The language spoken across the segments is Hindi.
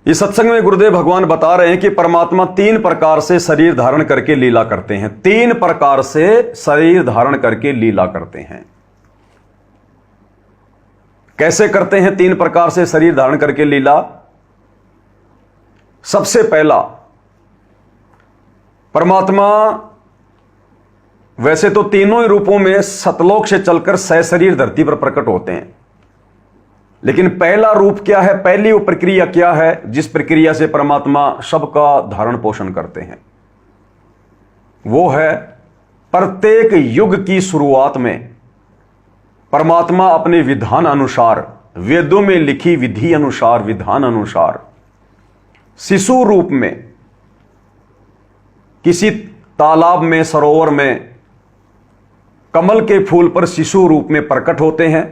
इस सत्संग में गुरुदेव भगवान बता रहे हैं कि परमात्मा 3 प्रकार से शरीर धारण करके लीला करते हैं। 3 प्रकार से शरीर धारण करके लीला करते हैं। कैसे करते हैं 3 प्रकार से शरीर धारण करके लीला? सबसे पहला, परमात्मा वैसे तो तीनों ही रूपों में सतलोक से चलकर सशरीर धरती पर प्रकट होते हैं, लेकिन पहला रूप क्या है, पहली वो प्रक्रिया क्या है जिस प्रक्रिया से परमात्मा सबका धारण पोषण करते हैं? वो है प्रत्येक युग की शुरुआत में परमात्मा अपने विधान अनुसार, वेदों में लिखी विधि अनुसार, विधान अनुसार शिशु रूप में किसी तालाब में, सरोवर में कमल के फूल पर शिशु रूप में प्रकट होते हैं।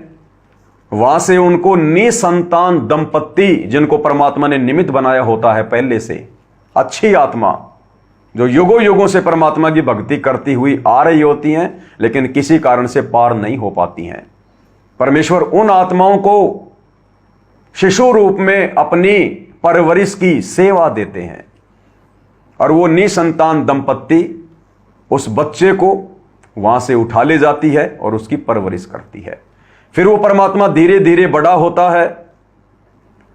वहां से उनको निसंतान दंपत्ति, जिनको परमात्मा ने निमित्त बनाया होता है पहले से, अच्छी आत्मा जो युगों युगों से परमात्मा की भक्ति करती हुई आ रही होती हैं, लेकिन किसी कारण से पार नहीं हो पाती हैं। परमेश्वर उन आत्माओं को शिशु रूप में अपनी परवरिश की सेवा देते हैं और वो निसंतान दंपत्ति उस बच्चे को वहां से उठा ले जाती है और उसकी परवरिश करती है। फिर वो परमात्मा धीरे धीरे बड़ा होता है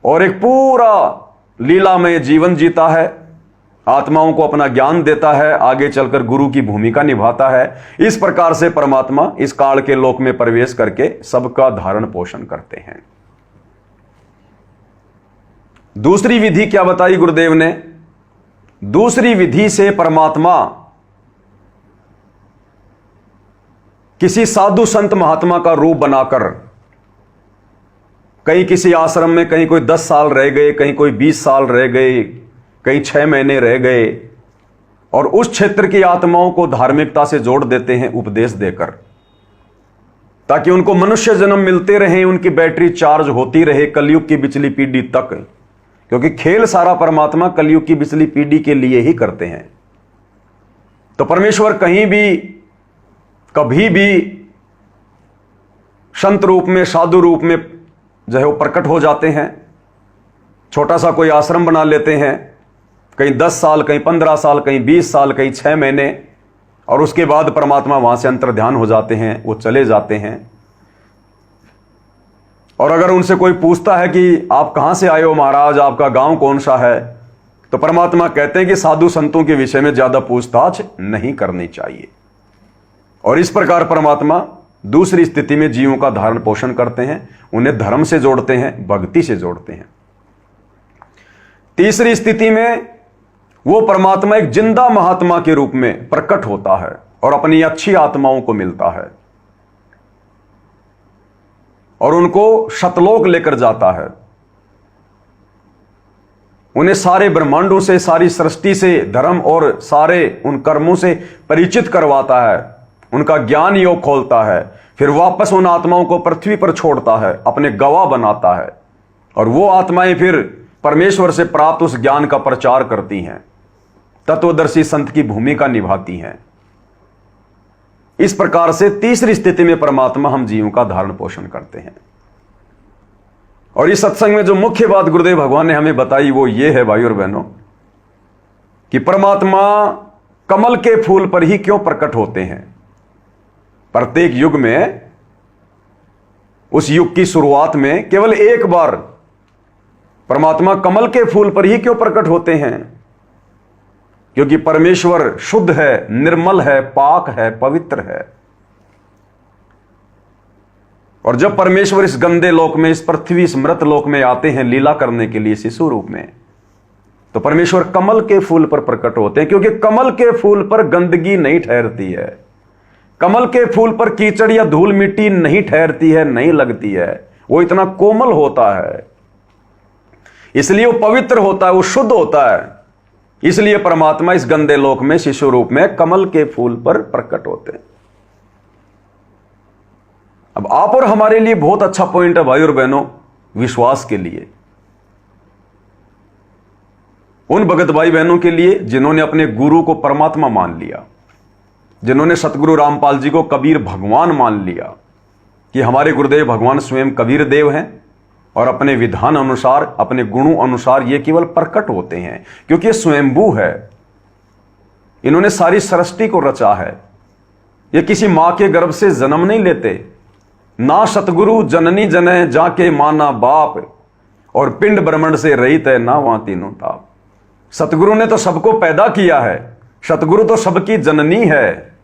और एक पूरा लीलामय जीवन जीता है, आत्माओं को अपना ज्ञान देता है, आगे चलकर गुरु की भूमिका निभाता है। इस प्रकार से परमात्मा इस काल के लोक में प्रवेश करके सबका धारण पोषण करते हैं। दूसरी विधि क्या बताई गुरुदेव ने? दूसरी विधि से परमात्मा किसी साधु संत महात्मा का रूप बनाकर, कहीं किसी आश्रम में कहीं कोई 10 साल रह गए, कहीं कोई 20 साल रह गए, कहीं 6 महीने रह गए, और उस क्षेत्र की आत्माओं को धार्मिकता से जोड़ देते हैं उपदेश देकर, ताकि उनको मनुष्य जन्म मिलते रहे, उनकी बैटरी चार्ज होती रहे कलयुग की पिछली पीढ़ी तक, क्योंकि खेल सारा परमात्मा कलयुग की पिछली पीढ़ी के लिए ही करते हैं। तो परमेश्वर कहीं भी कभी भी संत रूप में, साधु रूप में जो है वो प्रकट हो जाते हैं। छोटा सा कोई आश्रम बना लेते हैं, कहीं 10 साल, कहीं 15 साल, कहीं 20 साल, कहीं 6 महीने, और उसके बाद परमात्मा वहां से अंतर्ध्यान हो जाते हैं, वो चले जाते हैं। और अगर उनसे कोई पूछता है कि आप कहां से आए हो महाराज, आपका गांव कौन सा है, तो परमात्मा कहते हैं कि साधु संतों के विषय में ज्यादा पूछताछ नहीं करनी चाहिए। और इस प्रकार परमात्मा दूसरी स्थिति में जीवों का धारण पोषण करते हैं, उन्हें धर्म से जोड़ते हैं, भक्ति से जोड़ते हैं। तीसरी स्थिति में वो परमात्मा एक जिंदा महात्मा के रूप में प्रकट होता है और अपनी अच्छी आत्माओं को मिलता है और उनको सतलोक लेकर जाता है। उन्हें सारे ब्रह्मांडों से, सारी सृष्टि से, धर्म और सारे उन कर्मों से परिचित करवाता है, उनका ज्ञान योग खोलता है। फिर वापस उन आत्माओं को पृथ्वी पर छोड़ता है, अपने गवाह बनाता है, और वो आत्माएं फिर परमेश्वर से प्राप्त उस ज्ञान का प्रचार करती हैं, तत्वदर्शी संत की भूमिका निभाती हैं। इस प्रकार से तीसरी स्थिति में परमात्मा हम जीवों का धारण पोषण करते हैं। और इस सत्संग में जो मुख्य बात गुरुदेव भगवान ने हमें बताई वो ये है भाई और बहनों, कि परमात्मा कमल के फूल पर ही क्यों प्रकट होते हैं। प्रत्येक युग में, उस युग की शुरुआत में केवल एक बार परमात्मा कमल के फूल पर ही क्यों प्रकट होते हैं? क्योंकि परमेश्वर शुद्ध है, निर्मल है, पाक है, पवित्र है। और जब परमेश्वर इस गंदे लोक में, इस पृथ्वी, इस मृत लोक में आते हैं लीला करने के लिए शिशु रूप में, तो परमेश्वर कमल के फूल पर प्रकट होते हैं, क्योंकि कमल के फूल पर गंदगी नहीं ठहरती है, कमल के फूल पर कीचड़ या धूल मिट्टी नहीं ठहरती है, नहीं लगती है। वो इतना कोमल होता है, इसलिए वो पवित्र होता है, वो शुद्ध होता है। इसलिए परमात्मा इस गंदे लोक में शिशु रूप में कमल के फूल पर प्रकट होते हैं। अब आप और हमारे लिए बहुत अच्छा पॉइंट है भाई और बहनों, विश्वास के लिए, उन भगत भाई बहनों के लिए जिन्होंने अपने गुरु को परमात्मा मान लिया, जिन्होंने सतगुरु रामपाल जी को कबीर भगवान मान लिया कि हमारे गुरुदेव भगवान स्वयं कबीर देव हैं, और अपने विधान अनुसार, अपने गुणों अनुसार ये केवल प्रकट होते हैं, क्योंकि ये स्वयंभू है। इन्होंने सारी सृष्टि को रचा है। ये किसी मां के गर्भ से जन्म नहीं लेते। ना सतगुरु जननी जने जाके माना बाप, और पिंड ब्रह्मंड से रहित है ना वहां तीनों ताप। सतगुरु ने तो सबको पैदा किया है, सतगुरु तो सबकी जननी है।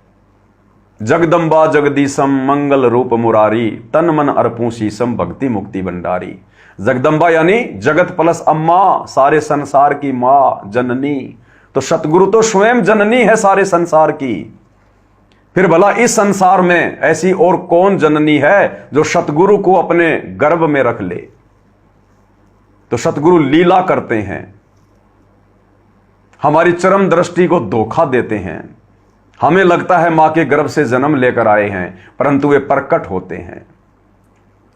जगदम्बा जगदीशम मंगल रूप मुरारी, तन मन अर्पू शीशम भक्ति मुक्ति भंडारी। जगदम्बा यानी जगत प्लस अम्मा, सारे संसार की मां, जननी। तो सतगुरु तो स्वयं जननी है सारे संसार की। फिर भला इस संसार में ऐसी और कौन जननी है जो सतगुरु को अपने गर्भ में रख ले। तो सतगुरु लीला करते हैं, हमारी चरम दृष्टि को धोखा देते हैं। हमें लगता है मां के गर्भ से जन्म लेकर आए हैं, परंतु वे प्रकट होते हैं।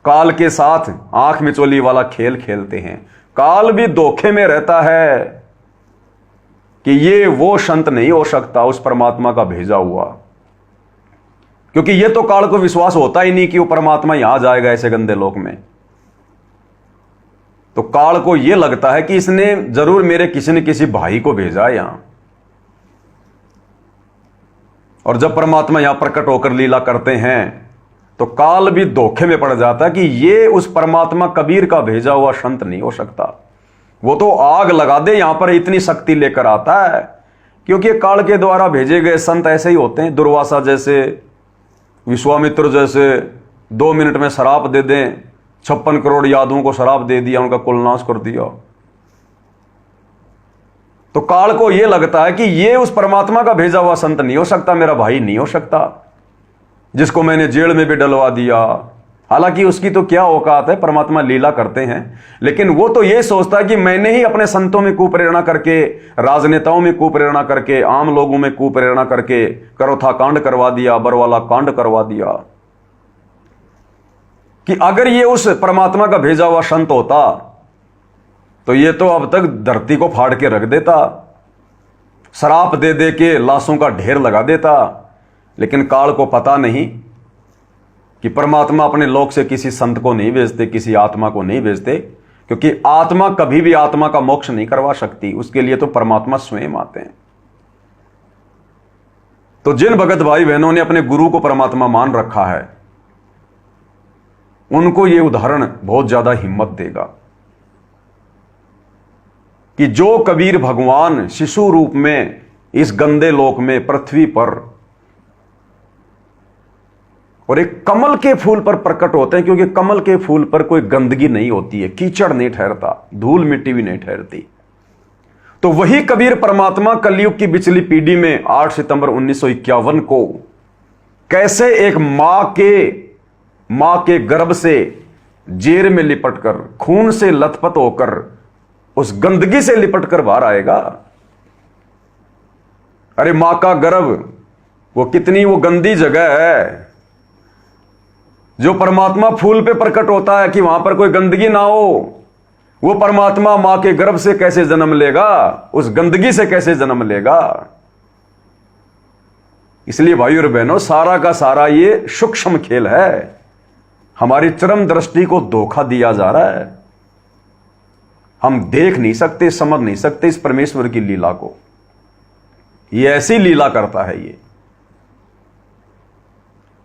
काल के साथ आंख मिचोली वाला खेल खेलते हैं। काल भी धोखे में रहता है कि ये वो संत नहीं हो सकता उस परमात्मा का भेजा हुआ, क्योंकि ये तो काल को विश्वास होता ही नहीं कि वो परमात्मा यहां जाएगा ऐसे गंदे लोक में। तो काल को यह लगता है कि इसने जरूर मेरे किसी न किसी भाई को भेजा यहां। और जब परमात्मा यहां प्रकट होकर लीला करते हैं तो काल भी धोखे में पड़ जाता है कि ये उस परमात्मा कबीर का भेजा हुआ संत नहीं हो सकता। वो तो आग लगा दे यहां पर इतनी शक्ति लेकर आता है, क्योंकि काल के द्वारा भेजे गए संत ऐसे ही होते हैं। दुर्वासा जैसे, विश्वामित्र जैसे 2 मिनट में शराप दे दें, 56 करोड़ यादवों को शराप दे दिया, उनका कुलनाश कर दिया। तो काल को यह लगता है कि यह उस परमात्मा का भेजा हुआ संत नहीं हो सकता, मेरा भाई नहीं हो सकता, जिसको मैंने जेल में भी डलवा दिया। हालांकि उसकी तो क्या औकात है, परमात्मा लीला करते हैं। लेकिन वो तो यह सोचता है कि मैंने ही अपने संतों में कुप्रेरणा करके, राजनेताओं में कुप्रेरणा करके, आम लोगों में कुप्रेरणा करके करोथा कांड करवा दिया, बरवाला कांड करवा दिया। कि अगर ये उस परमात्मा का भेजा हुआ संत होता तो ये तो अब तक धरती को फाड़ के रख देता, शराप दे दे के लाशों का ढेर लगा देता। लेकिन काल को पता नहीं कि परमात्मा अपने लोक से किसी संत को नहीं भेजते, किसी आत्मा को नहीं भेजते, क्योंकि आत्मा कभी भी आत्मा का मोक्ष नहीं करवा सकती। उसके लिए तो परमात्मा स्वयं आते हैं। तो जिन भगत भाई बहनों ने अपने गुरु को परमात्मा मान रखा है, उनको यह उदाहरण बहुत ज्यादा हिम्मत देगा कि जो कबीर भगवान शिशु रूप में इस गंदे लोक में पृथ्वी पर और एक कमल के फूल पर प्रकट होते हैं, क्योंकि कमल के फूल पर कोई गंदगी नहीं होती है, कीचड़ नहीं ठहरता, धूल मिट्टी भी नहीं ठहरती। तो वही कबीर परमात्मा कलयुग की पिछली पीढ़ी में 8 सितंबर 1951 को कैसे एक मां के गर्भ से जेर में लिपटकर, खून से लथपथ होकर, उस गंदगी से लिपटकर बाहर आएगा। अरे मां का गर्भ वो कितनी वो गंदी जगह है। जो परमात्मा फूल पे प्रकट होता है कि वहां पर कोई गंदगी ना हो, वो परमात्मा मां के गर्भ से कैसे जन्म लेगा, उस गंदगी से कैसे जन्म लेगा। इसलिए भाइयों और बहनों, सारा का सारा ये सूक्ष्म खेल है। हमारी चरम दृष्टि को धोखा दिया जा रहा है। हम देख नहीं सकते, समझ नहीं सकते इस परमेश्वर की लीला को। ये ऐसी लीला करता है ये।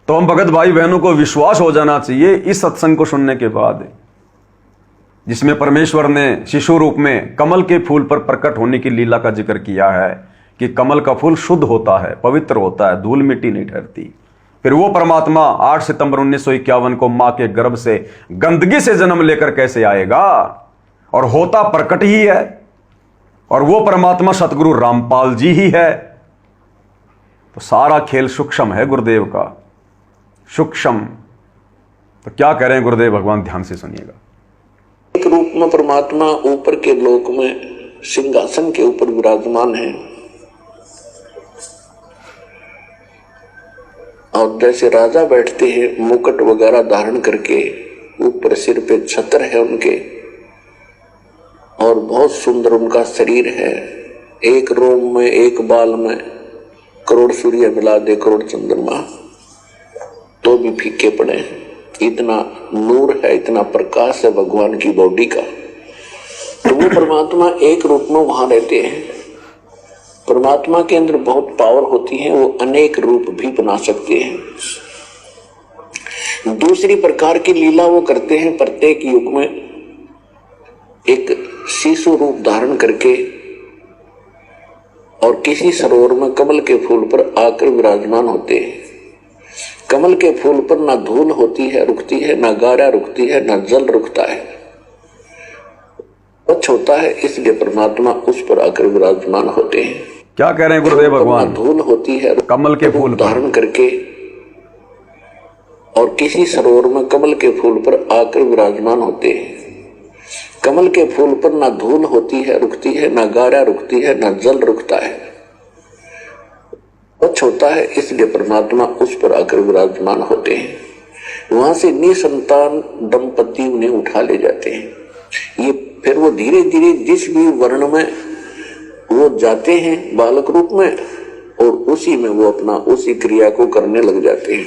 तो हम भगत भाई बहनों को विश्वास हो जाना चाहिए इस सत्संग को सुनने के बाद, जिसमें परमेश्वर ने शिशु रूप में कमल के फूल पर प्रकट होने की लीला का जिक्र किया है कि कमल का फूल शुद्ध होता है, पवित्र होता है, धूल मिट्टी नहीं ठहरती। फिर वो परमात्मा 8 सितंबर 1951 को मां के गर्भ से गंदगी से जन्म लेकर कैसे आएगा, और होता प्रकट ही है। और वो परमात्मा सतगुरु रामपाल जी ही है। तो सारा खेल सूक्ष्म है गुरुदेव का, सूक्ष्म। तो क्या कह रहे हैं गुरुदेव भगवान, ध्यान से सुनिएगा। एक रूप में परमात्मा ऊपर के लोक में सिंहासन के ऊपर विराजमान है, और जैसे राजा बैठते हैं मुकुट वगैरह धारण करके, ऊपर सिर पे छत्र है उनके, और बहुत सुंदर उनका शरीर है। एक रोम में, एक बाल में करोड़ सूर्य मिला दे, करोड़ चंद्रमा तो भी फीके पड़े हैं। इतना नूर है, इतना प्रकाश है भगवान की बॉडी का। तो वो परमात्मा एक रूप में वहां रहते हैं। परमात्मा के अंदर बहुत पावर होती है, वो अनेक रूप भी बना सकते हैं। दूसरी प्रकार की लीला वो करते हैं, प्रत्येक युग में एक शिशु रूप धारण करके और किसी सरोवर में कमल के फूल पर आकर विराजमान होते हैं। कमल के फूल पर ना धूल होती है रुकती है, ना गारा रुकती है, ना जल रुकता है, स्वच्छ होता है, इसलिए परमात्मा उस पर आकर विराजमान होते हैं। क्या कह रहे हैं गुरुदेव भगवान? धूल होती है कमल के फूल धारण करके और किसी सरोवर में कमल के फूल पर आकर विराजमान होते हैं। कमल के फूल पर ना धूल होती है रुकती है, ना गारा रुकती है, ना जल रुकता है, स्वच्छ होता है, इसलिए परमात्मा उस पर आकर विराजमान होते हैं। वहां से निसंतान दंपति उन्हें उठा ले जाते हैं। ये फिर वो धीरे धीरे जिस भी वर्ण में वो जाते हैं बालक रूप में, और उसी में वो अपना उसी क्रिया को करने लग जाते हैं।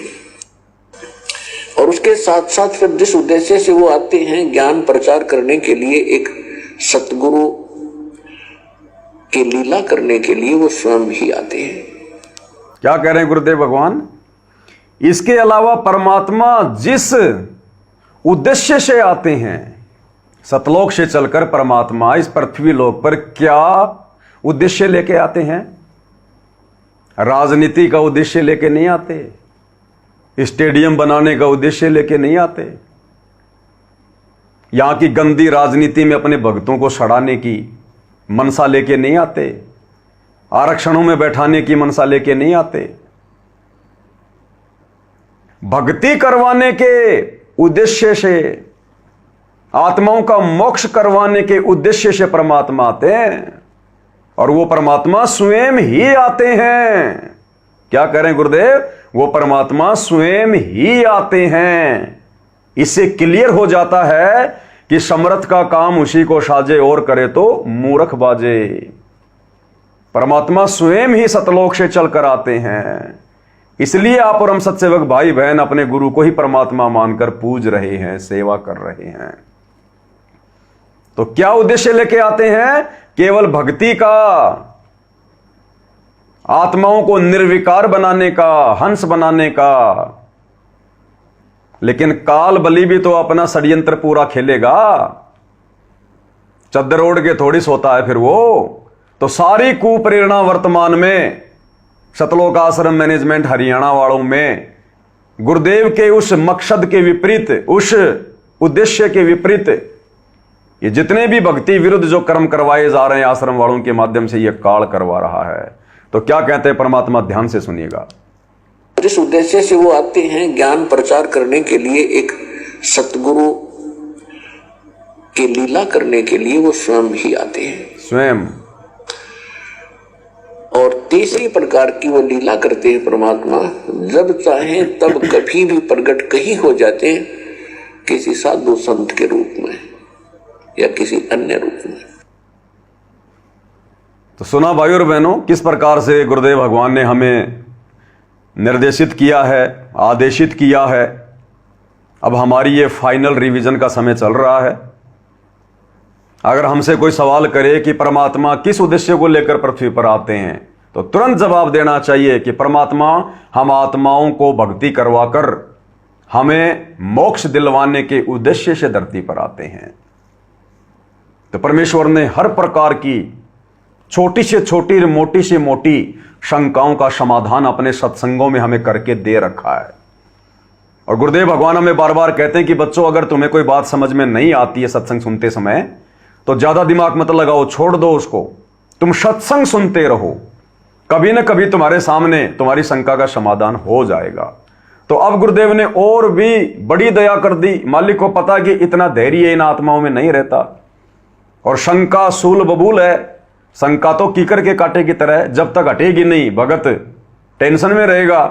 और उसके साथ साथ फिर जिस उद्देश्य से वो आते हैं, ज्ञान प्रचार करने के लिए, एक सतगुरु की लीला करने के लिए, वो स्वयं ही आते हैं। क्या कह रहे हैं गुरुदेव भगवान? इसके अलावा परमात्मा जिस उद्देश्य से आते हैं, सतलोक से चलकर परमात्मा इस पृथ्वी लोक पर क्या उद्देश्य लेके आते हैं? राजनीति का उद्देश्य लेके नहीं आते, स्टेडियम बनाने का उद्देश्य लेके नहीं आते, यहां की गंदी राजनीति में अपने भक्तों को सड़ाने की मनसा लेके नहीं आते, आरक्षणों में बैठाने की मनसा लेके नहीं आते। भक्ति करवाने के उद्देश्य से, आत्माओं का मोक्ष करवाने के उद्देश्य से परमात्मा आते हैं, और वो परमात्मा स्वयं ही आते हैं। क्या कह रहे हैं गुरुदेव? वो परमात्मा स्वयं ही आते हैं। इससे क्लियर हो जाता है कि समर्थ का काम उसी को साजे और करे तो मूर्ख बाजे। परमात्मा स्वयं ही सतलोक से चलकर आते हैं। इसलिए आप और हम सत्सेवक भाई बहन अपने गुरु को ही परमात्मा मानकर पूज रहे हैं, सेवा कर रहे हैं। तो क्या उद्देश्य लेके आते हैं? केवल भक्ति का, आत्माओं को निर्विकार बनाने का, हंस बनाने का। लेकिन काल बलि भी तो अपना षड्यंत्र पूरा खेलेगा, चद्दर ओढ़ के थोड़ी सोता है फिर वो। तो सारी कुप्रेरणा वर्तमान में सतलोक आश्रम मैनेजमेंट हरियाणा वालों में गुरुदेव के उस मकसद के विपरीत, उस उद्देश्य के विपरीत ये जितने भी भक्ति विरुद्ध जो कर्म करवाए जा रहे हैं आश्रम वालों के माध्यम से, ये काल करवा रहा है। तो क्या कहते हैं परमात्मा? ध्यान से सुनिएगा। जिस उद्देश्य से वो आते हैं, ज्ञान प्रचार करने के लिए, एक सतगुरु की लीला करने के लिए, वो स्वयं ही आते हैं। स्वयं। और तीसरी प्रकार की वो लीला करते हैं परमात्मा, जब चाहे तब कभी भी प्रकट कहीं हो जाते हैं, किसी साधु संत के रूप में या किसी अन्य रूप में। तो सुना भाई और बहनों, किस प्रकार से गुरुदेव भगवान ने हमें निर्देशित किया है, आदेशित किया है। अब हमारी ये फाइनल रिवीजन का समय चल रहा है। अगर हमसे कोई सवाल करे कि परमात्मा किस उद्देश्य को लेकर पृथ्वी पर आते हैं, तो तुरंत जवाब देना चाहिए कि परमात्मा हम आत्माओं को भक्ति करवाकर हमें मोक्ष दिलवाने के उद्देश्य से धरती पर आते हैं। तो परमेश्वर ने हर प्रकार की छोटी से छोटी, मोटी से मोटी शंकाओं का समाधान अपने सत्संगों में हमें करके दे रखा है। और गुरुदेव भगवान हमें बार बार कहते हैं कि बच्चों, अगर तुम्हें कोई बात समझ में नहीं आती है सत्संग सुनते समय, तो ज्यादा दिमाग मत लगाओ, छोड़ दो उसको। तुम सत्संग सुनते रहो, कभी ना कभी तुम्हारे सामने तुम्हारी शंका का समाधान हो जाएगा। तो अब गुरुदेव ने और भी बड़ी दया कर दी। मालिक को पता कि इतना धैर्य इन आत्माओं में नहीं रहता, और शंका सूल बबूल है। शंका तो कीकर के कांटे की तरह है, जब तक हटेगी नहीं भगत टेंशन में रहेगा,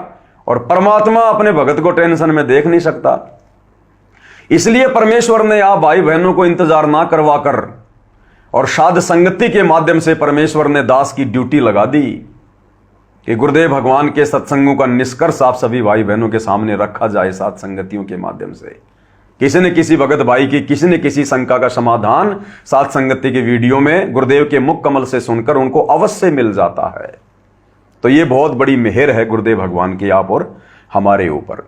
और परमात्मा अपने भगत को टेंशन में देख नहीं सकता। इसलिए परमेश्वर ने आप भाई बहनों को इंतजार ना करवाकर और साध संगति के माध्यम से परमेश्वर ने दास की ड्यूटी लगा दी कि गुरुदेव भगवान के सत्संगों का निष्कर्ष आप सभी भाई बहनों के सामने रखा जाए सात संगतियों के माध्यम से। किसी न किसी भगत भाई की किसी न किसी शंका का समाधान सात संगति के वीडियो में गुरुदेव के मुख कमल से सुनकर उनको अवश्य मिल जाता है। तो ये बहुत बड़ी मेहर है गुरुदेव भगवान की आप और हमारे ऊपर।